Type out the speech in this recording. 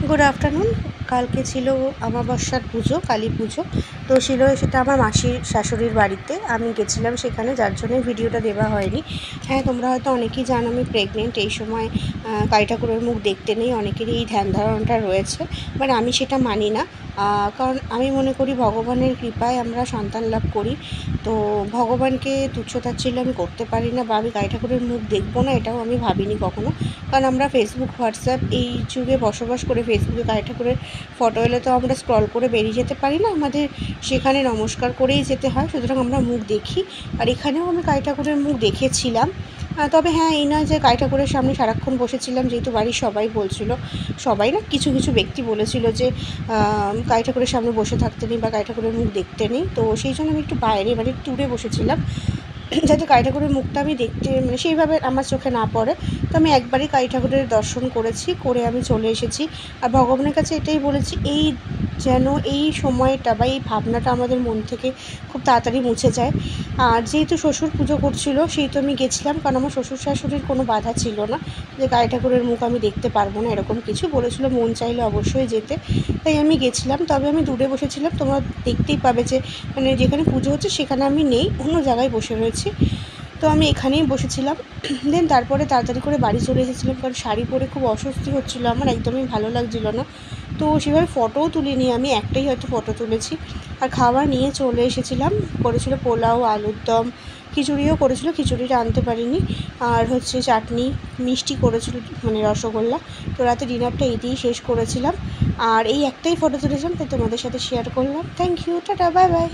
Good afternoon. কালকে ছিল অমাবস্যার পুজো, কালী পুজো। তো ছিল সেটা আমার মাসির শাশুড়ির বাড়িতে। আমি গেছিলাম সেখানে, যার জন্যই ভিডিওটা দেওয়া হয়নি। হ্যাঁ, তোমরা হয়তো অনেকেই জানো আমি প্রেগনেন্ট। এই সময় কালী ঠাকুরের মুখ দেখতে নেই, অনেকেরই এই ধ্যান ধারণাটা রয়েছে। বাট আমি সেটা মানি না, কারণ আমি মনে করি ভগবানের কৃপায় আমরা সন্তান লাভ করি। তো ভগবানকে তুচ্ছ-তাচ্ছিল্য আমি করতে পারি না, বা আমি কালী ঠাকুরের মুখ দেখবো না এটাও আমি ভাবিনি কখনো। কারণ আমরা ফেসবুক, হোয়াটসঅ্যাপ এই যুগে বসবাস করে ফেসবুকে কালী ঠাকুরের ফটো এলে তো আমরা স্ক্রল করে বেরিয়ে যেতে পারি না, আমাদের সেখানে নমস্কার করেই যেতে হয়। সুতরাং আমরা মুখ দেখি, আর এখানেও আমি কালী ঠাকুরের মুখ দেখেছিলাম। তবে হ্যাঁ, এই নয় যে কালী ঠাকুরের সামনে সারাক্ষণ বসেছিলাম, যেহেতু বাড়ির সবাই বলছিল, সবাই না, কিছু কিছু ব্যক্তি বলেছিল যে কালী ঠাকুরের সামনে বসে থাকতে নেই বা কালী ঠাকুরের মুখ দেখতে নেই। তো সেই জন্য আমি একটু বাইরে, মানে দূরে বসেছিলাম, যাতে কালী ঠাকুরের মুখটা আমি দেখতে, মানে সেইভাবে আমার চোখে না পড়ে। তো আমি একবারই কালী ঠাকুরের দর্শন করেছি, করে আমি চলে এসেছি। আর ভগবানের কাছে এটাই বলেছি, যেন এই সময়টা বা এই ভাবনাটা আমাদের মন থেকে খুব তাড়াতাড়ি মুছে যায়। আর যেহেতু শ্বশুর পুজো করছিল, সেহেতু আমি গেছিলাম, কারণ আমার শ্বশুর শাশুড়ির কোনো বাধা ছিল না যে কালী ঠাকুরের মুখ আমি দেখতে পারবো না, এরকম কিছু বলেছিল, মন চাইলে অবশ্যই যেতে। তাই আমি গেছিলাম। তবে আমি দূরে বসেছিলাম, তোমরা দেখতেই পাবে যে মানে যেখানে পুজো হচ্ছে সেখানে আমি নেই, অন্য জায়গায় বসে রয়েছি। তো আমি এখানেই বসেছিলাম। দেন তারপরে তাড়াতাড়ি করে বাড়ি চলে এসেছিলাম, কারণ শাড়ি পরে খুব অস্বস্তি হচ্ছিলো, আমার একদমই ভালো লাগছিলো না। তো সেভাবে ফটোও তুলিনি, আমি একটাই হয়তো ফটো তুলেছি। আর খাবার নিয়ে চলে এসেছিলাম। করেছিল পোলাও, আলুর দম, খিচুড়িও করেছিল, খিচুড়িটা আনতে পারিনি। আর হচ্ছে চাটনি, মিষ্টি করেছিল, মানে রসগোল্লা। তো রাতে ডিনারটা এই দিয়েই শেষ করেছিলাম। আর এই একটাই ফটো তুলেছিলাম, তাই তোমাদের সাথে শেয়ার করলাম। Thank you, tata, bye by.